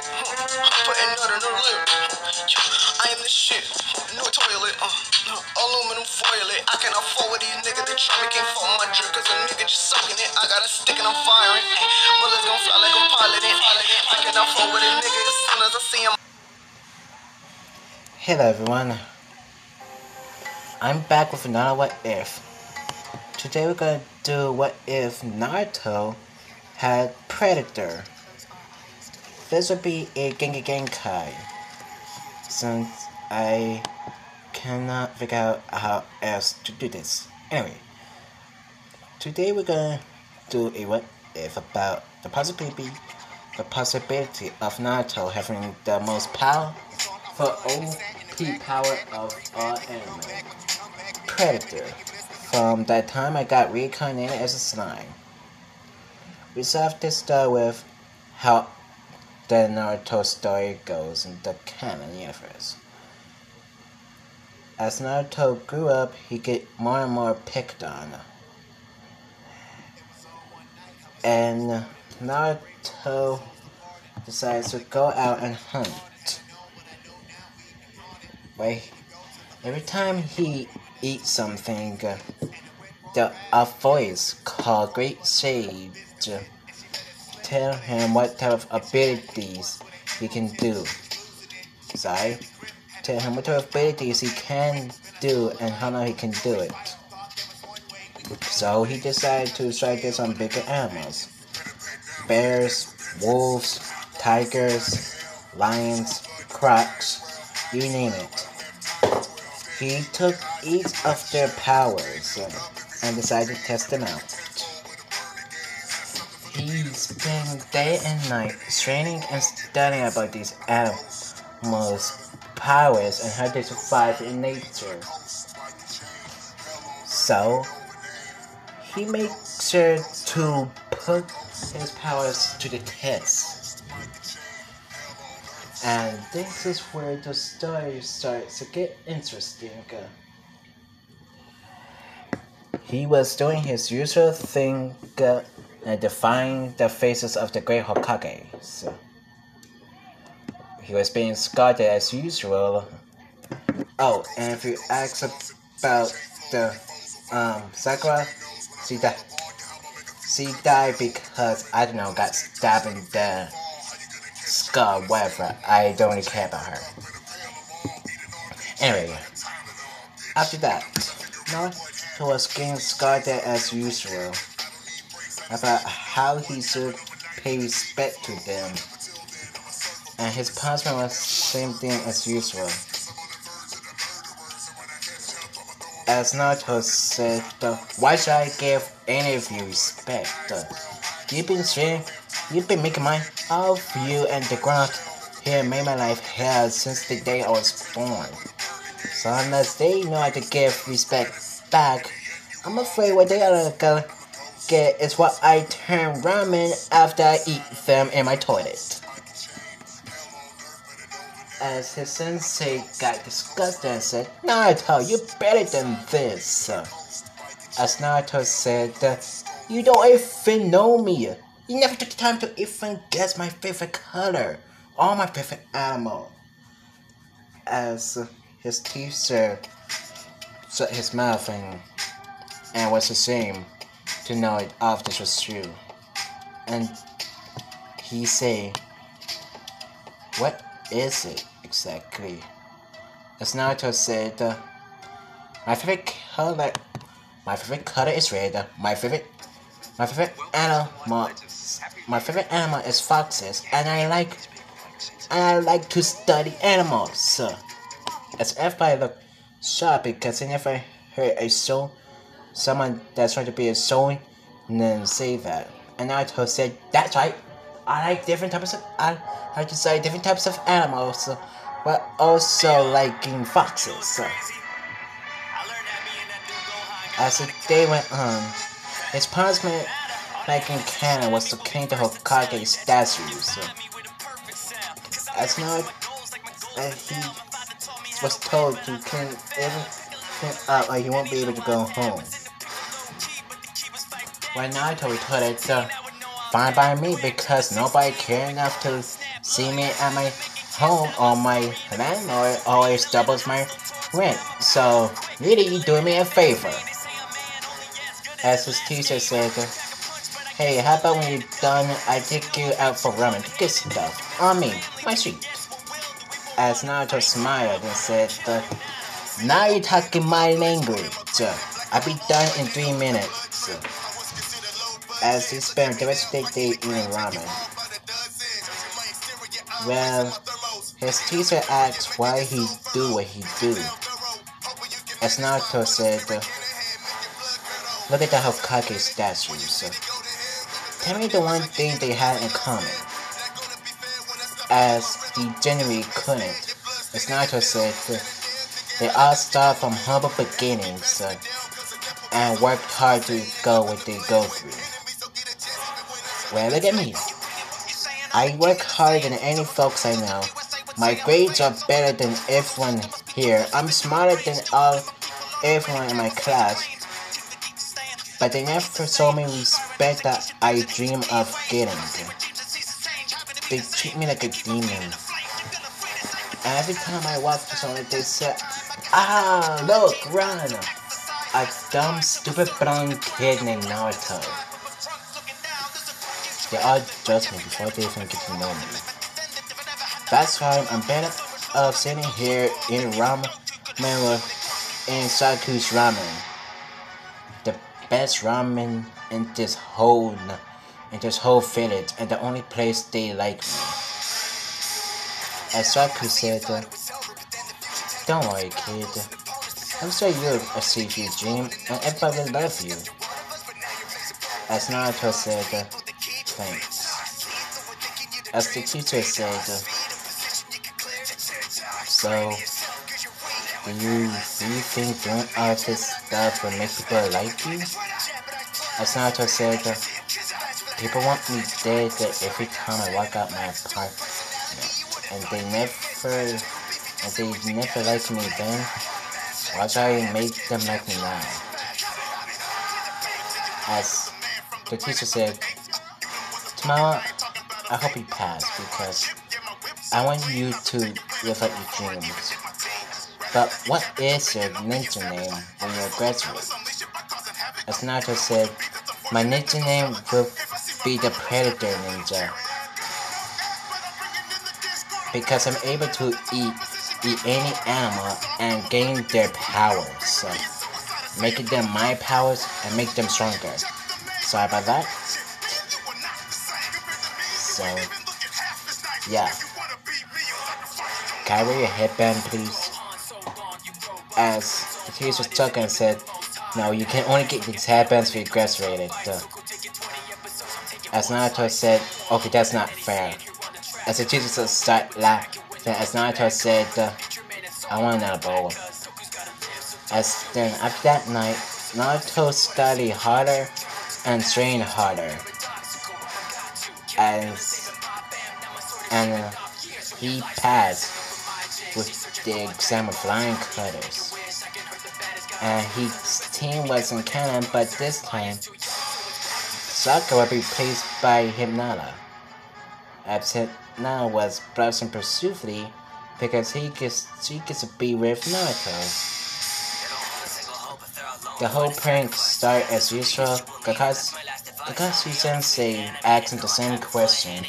Putting nut in the lip. I am the shit. No toilet. Aluminum foil it. I cannot afford with these niggas that try me can't fuck my drip. Cause a nigga just sucking it. I got a stick and I'm firing. Bullets gon' fly like I'm piloting. I cannot afford with a nigga as soon as I see him. Hello everyone, I'm back with another What If. Today we're gonna do What If Naruto had Predator. This would be a Genkai, since I cannot figure out how else to do this. Anyway, today we're gonna do a What If about the possibility of Naruto having the most powerful OP power of all anime, Predator. From that time I got reincarnated as a slime. We still have to start with how the Naruto story goes in the canon universe. As Naruto grew up, he get more and more picked on. And Naruto decides to go out and hunt. Every time he eats something, a voice called Great Sage tell him what type of abilities he can do. Tell him what type of abilities he can do and how long he can do it. So he decided to try this on bigger animals. Bears, wolves, tigers, lions, crocs, you name it. He took each of their powers and decided to test them out. He spent day and night training and studying about these animals' powers and how they survive in nature. So, he makes sure to put his powers to the test. And this is where the story starts to get interesting. He was doing his usual thing and defying the faces of the great Hokages. He was being scolded as usual. Oh, and if you ask about the Sakura, she died because, I don't know, got stabbed in the skull, whatever. I don't really care about her. Anyway, after that, Naruto was getting scolded as usual about how he should pay respect to them, and his punishment was the same thing as usual. As Naruto said, why should I give any of you respect? You've been making my of you and the ground here made my life hell since the day I was born. So unless they know how to give respect back, I'm afraid what they are gonna get is what I turn ramen after I eat them in my toilet. As his sensei got disgusted and said, Naruto, you're better than this. As Naruto said, you don't even know me. You never took the time to even guess my favorite color or my favorite animal. As his teacher shut his mouth and was ashamed to know if all of this was true. And he said, what is it exactly? As Naruto said, my favorite color is red. My favorite animal is foxes, and I like to study animals. As everybody looked shocked because they never heard someone that's trying to be a shonen say that. And Naruto said, that's right. I like to study different types of animals, but also liking foxes. As the day went on, his punishment, like in canon, was to clean the Hokage statues. As now, he was told to clean everything up, or he won't be able to go home. When Naruto retorted, fine by me, because nobody cared enough to see me at my home or my landlord always doubles my rent. So really, you doing me a favor. As his teacher said, hey, how about when you're done, I take you out for ramen to get stuff on me, my street. As Naruto smiled and said, now you're talking my language. I'll be done in 3 minutes. As he spent the rest of the day eating ramen. Well, his teacher asked why he do what he do. As Naruto said, look at the Hokage statues. Tell me the one thing they had in common. As he genuinely couldn't. As Naruto said, they all start from humble beginnings and worked hard to go what they go through. Well, look at me. I work harder than any folks I know. My grades are better than everyone here. I'm smarter than everyone in my class. But they never show me respect that I dream of getting. They treat me like a demon. And every time I walk to someone, they say, ah, look, run! A dumb, stupid blonde kid named Naruto. They all judge me before they even get to know me. That's why I'm better off sitting here in ramen in Saku's ramen. The best ramen in this whole village, and the only place they like me. As Saku said, don't worry, kid. I'm sure you'll achieve your dream, and everybody will love you. As Naruto said, thanks. As the teacher said, so, do you think doing all this stuff will make people like you? As Naruto said, people want me dead every time I walk out my apartment, and they never like me then. Why should I make them like me now? As the teacher said, tomorrow I hope you pass because I want you to live out your dreams. But what is your ninja name when you graduate? As Naruto said, my ninja name will be the Predator Ninja. Because I'm able to eat any animal and gain their powers. So, making them my powers and make them stronger. Sorry about that. So, yeah. Can I wear your headband, please? As the teacher was talking and said, no, you can only get these headbands if you graduated. As Naruto said, okay, that's not fair. As the teacher started laughing, as Naruto said, I want another bowl. As then after that night, Naruto studied harder and trained harder. And he passed with the exam with flying colors. And his team was in canon, but this time, Sakura was replaced by Hinata. As Hinata was blushing pursuively because she gets to be with Naruto. The whole prank started as usual. Kakashi Sensei asked him the same question.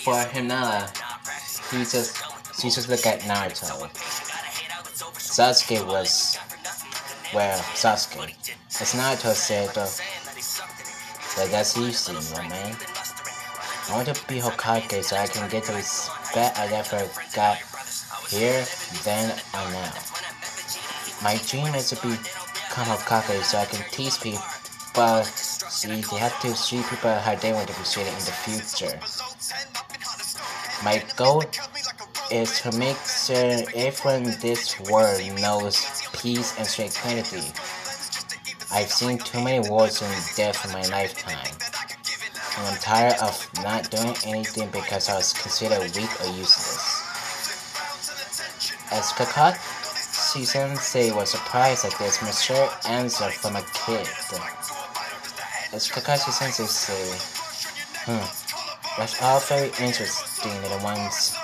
For Hinata, she just looked at Naruto. Sasuke. As Naruto said, that's easy, my man. I want to be Hokage so I can get the respect I never got here, then, or now. My dream is to become Hokage so I can teach people, they have to treat people how they want to be treated in the future. My goal is to make sure everyone in this world knows peace and tranquility. I've seen too many wars and death in my lifetime, and I'm tired of not doing anything because I was considered weak or useless. As Kakashi Sensei was surprised at this mature answer from a kid. As Kakashi Sensei said, That's all very interesting, little ones.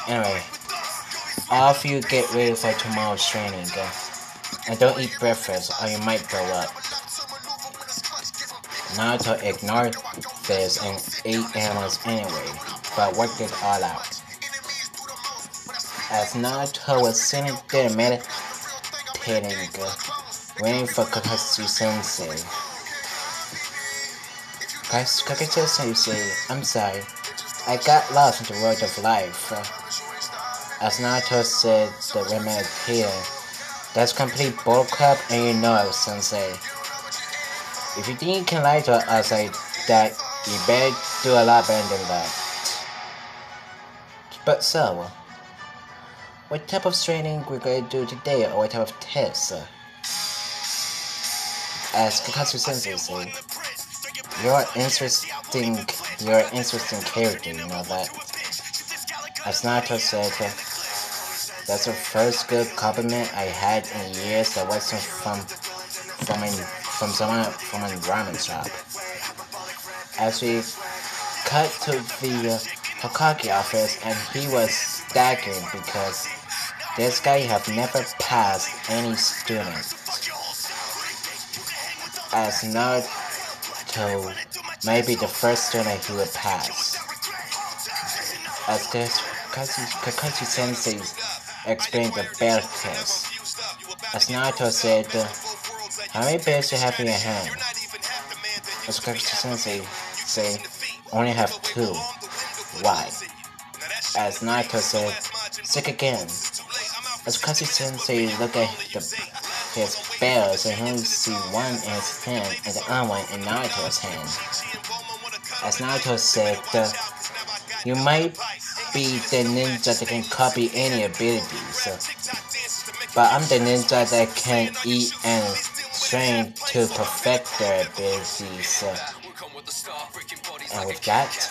Anyway, all of you get ready for tomorrow's training. And don't eat breakfast or you might throw up. Naruto ignored this and ate animals anyway, but worked it all out. As Naruto was sitting there meditating, waiting for Kakashi Sensei. Kakashi Sensei, I'm sorry, I got lost in the world of life. As Naruto said, the meditator, that's complete bullcrap and you know it, Sensei. If you think you can lie to us like that, you better do a lot better than that. But so, what type of training we're going to do today, or what type of tests? As Kakashi Sensei said, you're an interesting character, you know that. As Naruto said, that's the first good compliment I had in years that wasn't from someone from a ramen shop. As we cut to the Hokage office, and he was staggered because this guy have never passed any student. As Naruto may be the first student he would pass. As Kakashi Sensei explained the bear test. As Naruto said, how many bears do you have in your hand? As Kakashi Sensei said, only have 2. Why? As Naruto said, sick again. As Kakashi Sensei looked at his bears and he only see one in his hand and the other one in Naruto's hand. As Naruto said, you might be the ninja that can copy any abilities, but I'm the ninja that can eat and train to perfect their abilities. And with that,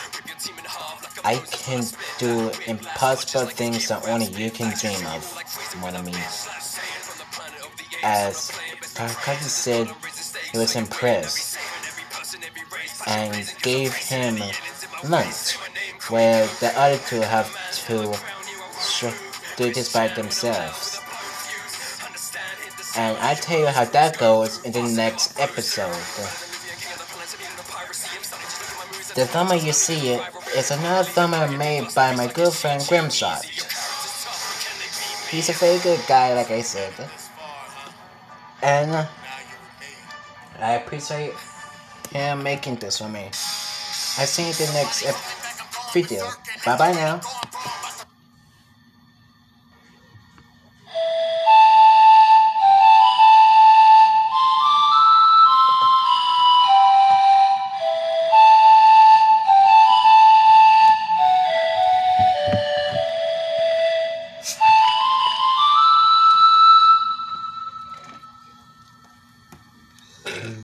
I can do impossible things that only you can dream of, what I mean. As Kakashi said, he was impressed and gave him lunch, where the other 2 have to do this by themselves. And I'll tell you how that goes in the next episode. The thumbnail you see is another thumbnail made by my good friend Grimshot. He's a very good guy, like I said. And I appreciate him making this for me. I'll see you in the next video. Bye bye now.